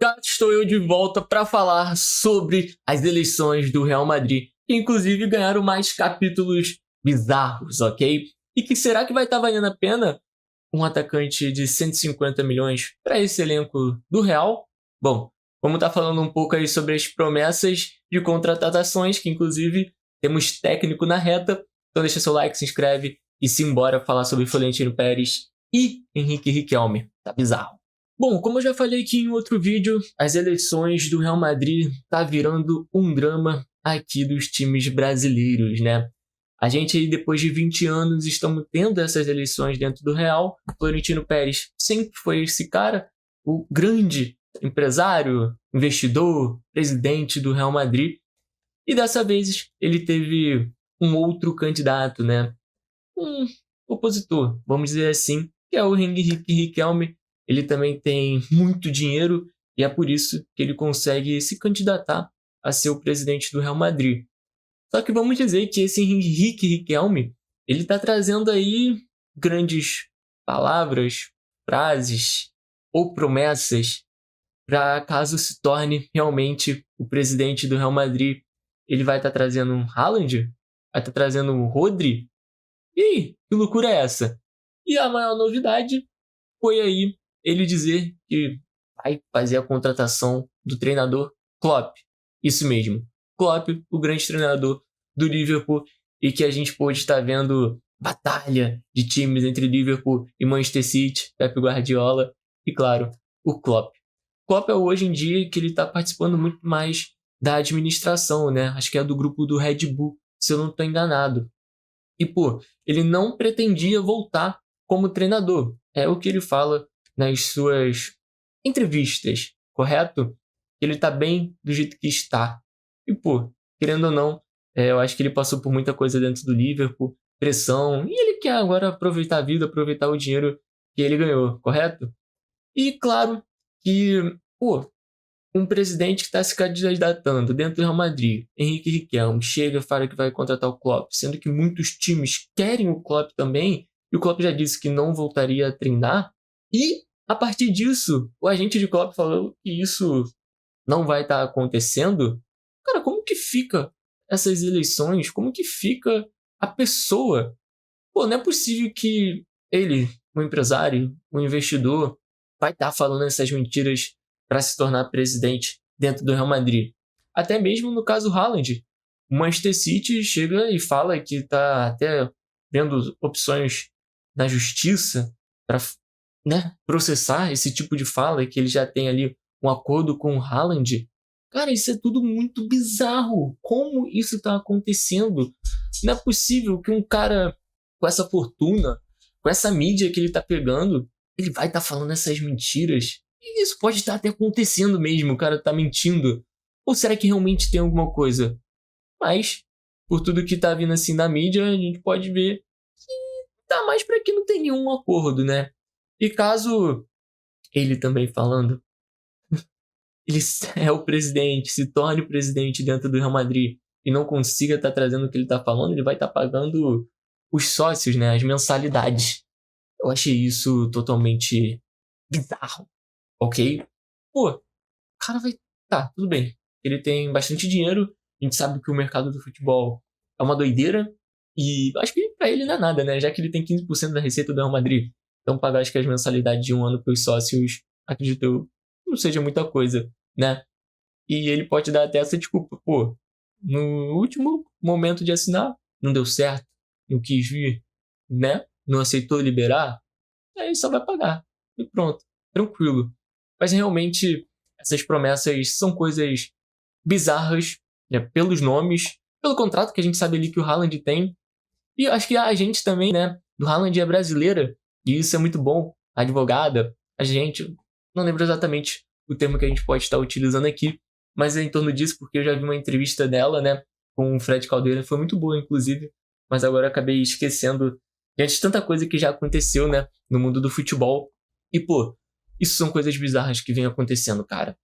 Cá estou eu de volta para falar sobre as eleições do Real Madrid, que inclusive ganharam mais capítulos bizarros, ok? E que será que vai estar valendo a pena um atacante de 150 milhões para esse elenco do Real? Bom, vamos estar falando um pouco aí sobre as promessas de contratações, que inclusive temos técnico na reta. Então deixa seu like, se inscreve e simbora falar sobre Florentino Pérez e Henrique Riquelme. Tá bizarro. Bom, como eu já falei aqui em outro vídeo, as eleições do Real Madrid tá virando um drama aqui dos times brasileiros, né? A gente aí, depois de 20 anos, estamos tendo essas eleições dentro do Real. Florentino Pérez sempre foi esse cara, o grande empresário, investidor, presidente do Real Madrid. E dessa vez ele teve um outro candidato, né? Um opositor, vamos dizer assim, que é o Henrique Riquelme. Ele também tem muito dinheiro e é por isso que ele consegue se candidatar a ser o presidente do Real Madrid. Só que vamos dizer que esse Henrique Riquelme, ele está trazendo aí grandes palavras, frases ou promessas para caso se torne realmente o presidente do Real Madrid. Ele vai estar trazendo um Haaland? Vai estar trazendo um Rodri? E aí, que loucura é essa? E a maior novidade foi aí ele dizer que vai fazer a contratação do treinador Klopp. Isso mesmo, Klopp, o grande treinador do Liverpool, e que a gente pôde estar vendo batalha de times entre Liverpool e Manchester City, Pep Guardiola e, claro, o Klopp. Klopp é hoje em dia que ele está participando muito mais da administração, né? Acho que é do grupo do Red Bull, se eu não estou enganado. E, ele não pretendia voltar como treinador. É o que ele fala nas suas entrevistas, correto? Ele tá bem do jeito que está. E, querendo ou não, eu acho que ele passou por muita coisa dentro do Liverpool, pressão, e ele quer agora aproveitar a vida, aproveitar o dinheiro que ele ganhou, correto? E claro que, um presidente que está se candidatando dentro do Real Madrid, Henrique Riquelme, chega e fala que vai contratar o Klopp, sendo que muitos times querem o Klopp também, e o Klopp já disse que não voltaria a treinar, e a partir disso, o agente de Klopp falou que isso não vai estar acontecendo. Cara, como que fica essas eleições? Como que fica a pessoa? Não é possível que ele, um empresário, um investidor, vai estar falando essas mentiras para se tornar presidente dentro do Real Madrid. Até mesmo no caso Haaland, o Manchester City chega e fala que está até vendo opções na justiça para, processar esse tipo de fala, que ele já tem ali um acordo com o Haaland. Cara, isso é tudo muito bizarro. Como isso está acontecendo? Não é possível que um cara com essa fortuna, com essa mídia que ele está pegando, ele vai estar falando essas mentiras. E isso pode estar até acontecendo mesmo, o cara tá mentindo. Ou será que realmente tem alguma coisa? Mas, por tudo que tá vindo assim na mídia, a gente pode ver que tá mais pra que não tem nenhum acordo, né? E caso ele também falando, ele é o presidente, se torne o presidente dentro do Real Madrid e não consiga estar trazendo o que ele tá falando, ele vai estar pagando os sócios, né? As mensalidades. Eu achei isso totalmente bizarro. Ok? O cara vai... Tá, tudo bem. Ele tem bastante dinheiro. A gente sabe que o mercado do futebol é uma doideira. E acho que pra ele não é nada, né? Já que ele tem 15% da receita do Real Madrid. Então pagar, acho que as mensalidades de um ano pros sócios, acredito eu, não seja muita coisa, né? E ele pode dar até essa desculpa. No último momento de assinar, não deu certo. Não quis vir, né? Não aceitou liberar. Aí só vai pagar. E pronto. Tranquilo. Mas realmente essas promessas são coisas bizarras, né, pelos nomes, pelo contrato que a gente sabe ali que o Haaland tem. E acho que a agente também, né, do Haaland é brasileira, e isso é muito bom. A advogada, a gente, não lembro exatamente o termo que a gente pode estar utilizando aqui, mas é em torno disso, porque eu já vi uma entrevista dela, né, com o Fred Caldeira, foi muito boa, inclusive, mas agora eu acabei esquecendo diante de tanta coisa que já aconteceu, né, no mundo do futebol. E, isso são coisas bizarras que vem acontecendo, cara.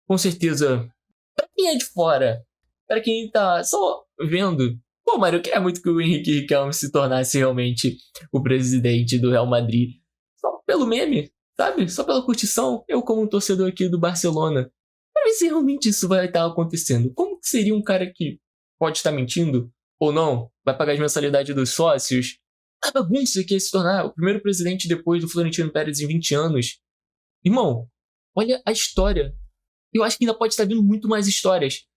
Com certeza, pra quem é de fora, pra quem tá só vendo, Mário, eu queria muito que o Henrique Riquelme se tornasse realmente o presidente do Real Madrid. Só pelo meme, sabe? Só pela curtição, eu como um torcedor aqui do Barcelona. Pra ver se realmente isso vai estar acontecendo. Como que seria um cara que pode estar mentindo ou não? Vai pagar as mensalidades dos sócios? A bagunça que ia se tornar o primeiro presidente depois do Florentino Pérez em 20 anos. Irmão, olha a história. Eu acho que ainda pode estar vindo muito mais histórias.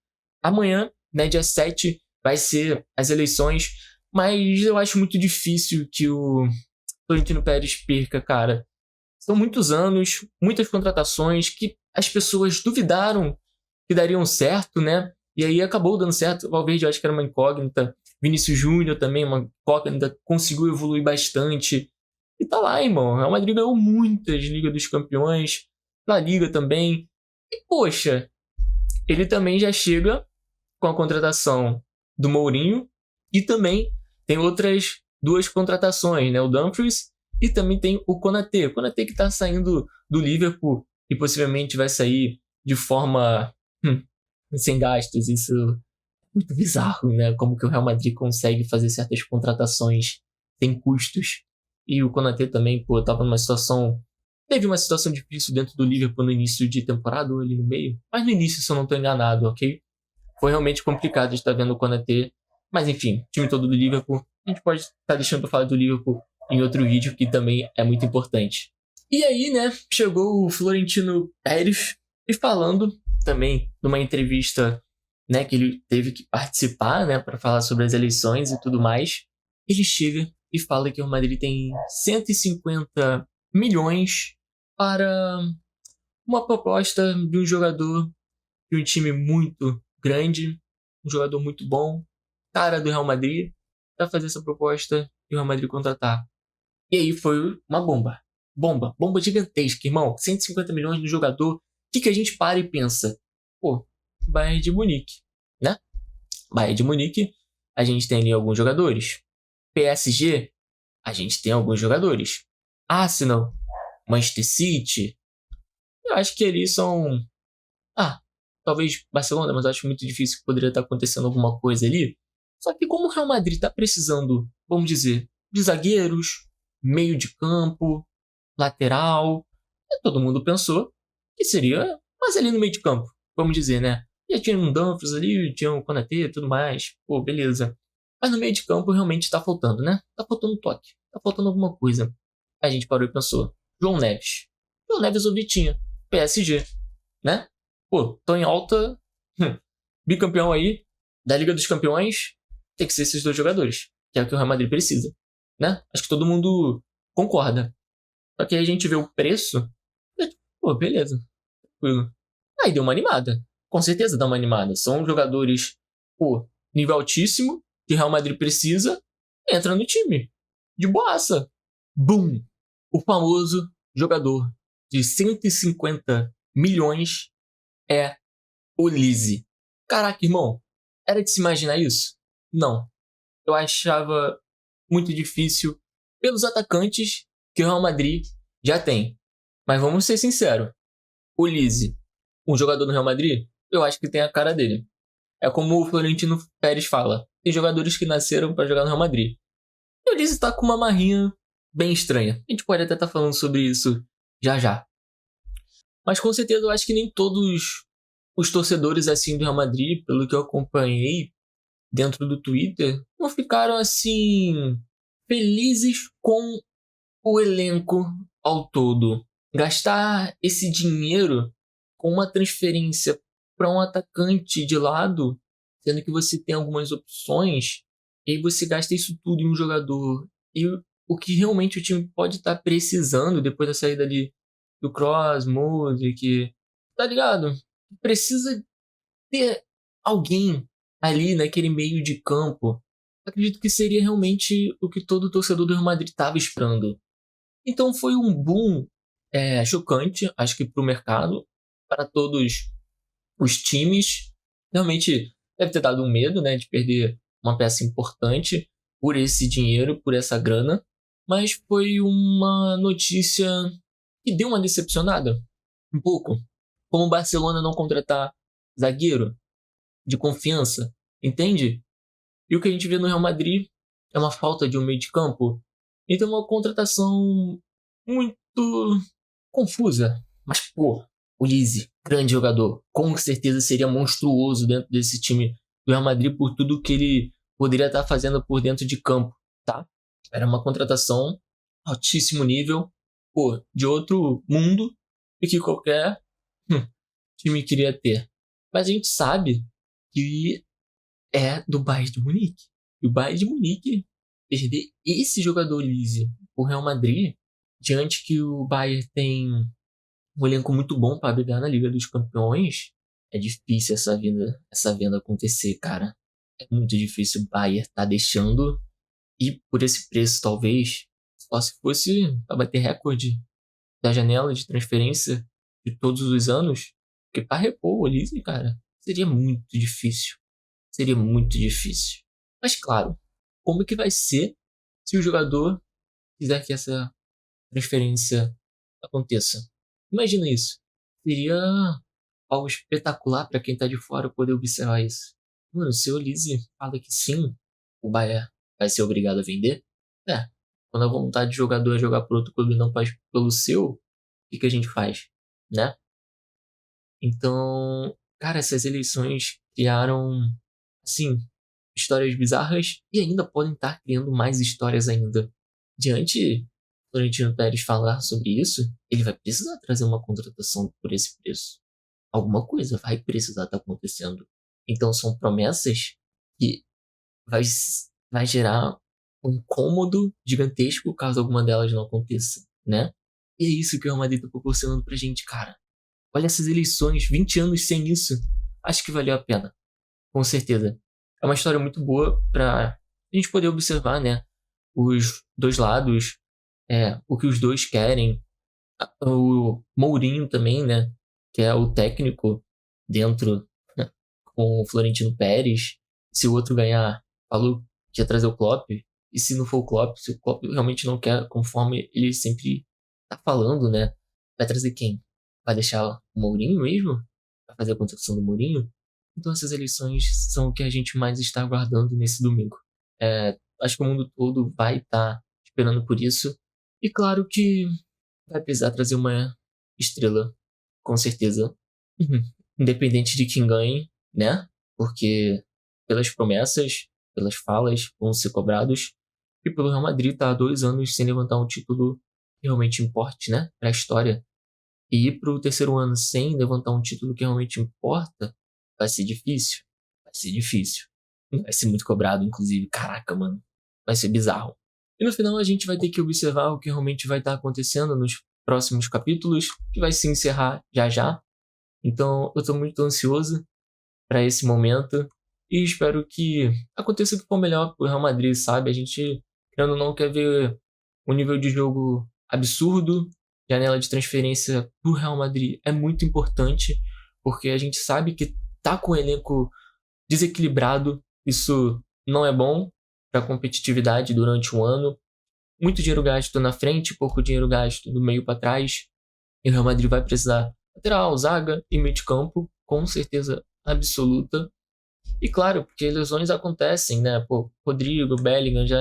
Amanhã, né, dia 7, vai ser as eleições, mas eu acho muito difícil que o Florentino Pérez perca, cara. São muitos anos, muitas contratações que as pessoas duvidaram que dariam certo, né? E aí acabou dando certo. O Valverde eu acho que era uma incógnita. Vinícius Júnior também, uma incógnita, conseguiu evoluir bastante. E tá lá, irmão. O Real Madrid ganhou muitas Ligas dos Campeões, La Liga também. E, poxa, ele também já chega com a contratação do Mourinho e também tem outras duas contratações, né? O Dumfries e também tem o Konaté. O Konaté que tá saindo do Liverpool e possivelmente vai sair de forma sem gastos. Isso é muito bizarro, né? Como que o Real Madrid consegue fazer certas contratações sem custos. E o Konaté também, pô, tava numa situação... Teve uma situação difícil dentro do Liverpool no início de temporada ou ali no meio. Mas no início, se eu não tô enganado, ok? Foi realmente complicado de estar vendo o Konaté. Mas enfim, time todo do Liverpool. A gente pode estar deixando pra falar do Liverpool em outro vídeo, que também é muito importante. E aí, né, chegou o Florentino Pérez e falando também numa entrevista, né, que ele teve que participar, né, para falar sobre as eleições e tudo mais. Ele chega e fala que o Madrid tem 150 milhões para uma proposta de um jogador de um time muito grande, um jogador muito bom, cara do Real Madrid, para fazer essa proposta e o Real Madrid contratar. E aí foi uma bomba. Bomba gigantesca, irmão. 150 milhões no jogador. O que a gente para e pensa? Pô, Bayern de Munique, né? Bayern de Munique, a gente tem ali alguns jogadores. PSG, a gente tem alguns jogadores. Arsenal, Manchester City, eu acho que ali são... talvez Barcelona, mas eu acho muito difícil que poderia estar acontecendo alguma coisa ali. Só que como o Real Madrid está precisando, vamos dizer, de zagueiros, meio de campo, lateral, todo mundo pensou que seria mais ali no meio de campo, vamos dizer, né? Já tinha um Dumfries ali, tinha um Konaté e tudo mais, pô, beleza. Mas no meio de campo realmente tá faltando, né? Tá faltando toque, tá faltando alguma coisa. Aí a gente parou e pensou, João Neves. João Neves ou Vitinha, PSG, né? Pô, tô em alta, bicampeão aí, da Liga dos Campeões, tem que ser esses dois jogadores, que é o que o Real Madrid precisa, né? Acho que todo mundo concorda. Só que aí a gente vê o preço, pô, beleza, tranquilo. Aí deu uma animada, com certeza dá uma animada. São jogadores, pô, nível altíssimo, que o Real Madrid precisa, entra no time, de boaça. Boom! O famoso jogador de 150 milhões é o Lise. Caraca, irmão, era de se imaginar isso? Não. Eu achava muito difícil pelos atacantes que o Real Madrid já tem. Mas vamos ser sinceros. O Lise, um jogador do Real Madrid, eu acho que tem a cara dele. É como o Florentino Pérez fala. Tem jogadores que nasceram para jogar no Real Madrid. E o Lise tá com uma marrinha bem estranha. A gente pode até estar falando sobre isso já já. Mas com certeza eu acho que nem todos os torcedores assim do Real Madrid, pelo que eu acompanhei dentro do Twitter, não ficaram assim felizes com o elenco ao todo. Gastar esse dinheiro com uma transferência para um atacante de lado, sendo que você tem algumas opções, e aí você gasta isso tudo em um jogador. E o que realmente o time pode estar precisando depois da saída ali do Kroos, Modric, tá ligado? Precisa ter alguém ali naquele meio de campo. Acredito que seria realmente o que todo torcedor do Real Madrid estava esperando. Então foi um boom chocante, acho que para o mercado, para todos os times. Realmente deve ter dado um medo, né, de perder uma peça importante por esse dinheiro, por essa grana. Mas foi uma notícia que deu uma decepcionada, um pouco. Como o Barcelona não contratar zagueiro de confiança, entende? E o que a gente vê no Real Madrid é uma falta de um meio de campo. Então uma contratação muito confusa. Mas, pô, o Lise, grande jogador, com certeza seria monstruoso dentro desse time do Real Madrid por tudo que ele poderia estar fazendo por dentro de campo, tá? Era uma contratação altíssimo nível, pô, de outro mundo e que qualquer time queria ter. Mas a gente sabe que é do Bayern de Munique. E o Bayern de Munique perder esse jogador Lise pro Real Madrid, diante que o Bayern tem um elenco muito bom para brigar na Liga dos Campeões, é difícil essa venda acontecer, cara. É muito difícil o Bayern tá deixando. E por esse preço, talvez, só se fosse para bater recorde da janela de transferência de todos os anos, porque para repor o Olise, cara, seria muito difícil. Seria muito difícil. Mas claro, como é que vai ser se o jogador quiser que essa transferência aconteça? Imagina isso. Seria algo espetacular para quem tá de fora poder observar isso. Mano, se o Olise fala que sim, o Bayern vai ser obrigado a vender, quando a vontade de jogador é jogar por outro clube e não faz pelo seu, o que a gente faz, né? Então, cara, essas eleições criaram, assim, histórias bizarras e ainda podem estar criando mais histórias ainda. Diante do Florentino Pérez falar sobre isso, ele vai precisar trazer uma contratação por esse preço. Alguma coisa vai precisar estar acontecendo. Então são promessas que vai gerar um incômodo gigantesco caso alguma delas não aconteça, né? E é isso que o Real Madrid tá proporcionando pra gente, cara. Olha essas eleições, 20 anos sem isso. Acho que valeu a pena. Com certeza. É uma história muito boa pra gente poder observar, né? Os dois lados, o que os dois querem. O Mourinho também, né? Que é o técnico dentro, né, com o Florentino Pérez. Se o outro ganhar, falou que ia trazer o Klopp. E se não for o Klopp, se o Klopp realmente não quer, conforme ele sempre tá falando, né? Vai trazer quem? Vai deixar o Mourinho mesmo? Vai fazer a contratação do Mourinho? Então essas eleições são o que a gente mais está aguardando nesse domingo. Acho que o mundo todo vai estar esperando por isso. E claro que vai precisar trazer uma estrela, com certeza. Independente de quem ganhe, né? Porque pelas promessas, pelas falas, vão ser cobrados. E pelo Real Madrid tá há 2 anos sem levantar um título que realmente importe, né? Pra história. E ir pro terceiro ano sem levantar um título que realmente importa, vai ser difícil. Vai ser difícil. Vai ser muito cobrado, inclusive. Caraca, mano. Vai ser bizarro. E no final a gente vai ter que observar o que realmente vai estar acontecendo nos próximos capítulos, que vai se encerrar já já. Então eu tô muito ansioso para esse momento e espero que aconteça o que for melhor pro Real Madrid, sabe? A gente, querendo ou não, quer ver um nível de jogo absurdo. Janela de transferência pro Real Madrid é muito importante, porque a gente sabe que tá com o elenco desequilibrado, isso não é bom para competitividade durante um ano. Muito dinheiro gasto na frente, pouco dinheiro gasto do meio para trás. E o Real Madrid vai precisar lateral, zaga e meio de campo, com certeza absoluta. E claro, porque lesões acontecem, né? Pô, Rodrigo, Bellingham já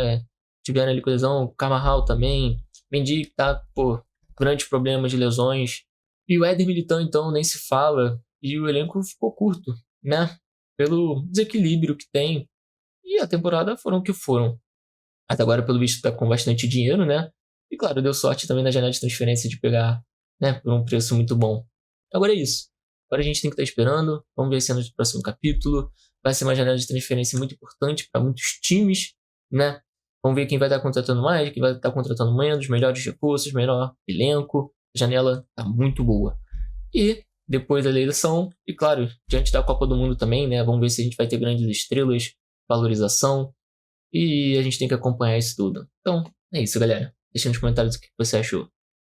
tiveram ali com lesão, Carvajal também, Mendy tá, grandes problemas de lesões. E o Éder Militão, então, nem se fala. E o elenco ficou curto, né? Pelo desequilíbrio que tem. E a temporada foram o que foram. Até agora, pelo visto, tá com bastante dinheiro, né? E claro, deu sorte também na janela de transferência de pegar, né, por um preço muito bom. Agora é isso. Agora a gente tem que estar esperando. Vamos ver cenas do próximo capítulo. Vai ser uma janela de transferência muito importante para muitos times, né? Vamos ver quem vai estar contratando mais, quem vai estar contratando menos, melhores recursos, melhor elenco. A janela tá muito boa. E depois da eleição, e claro, diante da Copa do Mundo também, né? Vamos ver se a gente vai ter grandes estrelas, valorização. E a gente tem que acompanhar isso tudo. Então, é isso, galera. Deixa nos comentários o que você achou.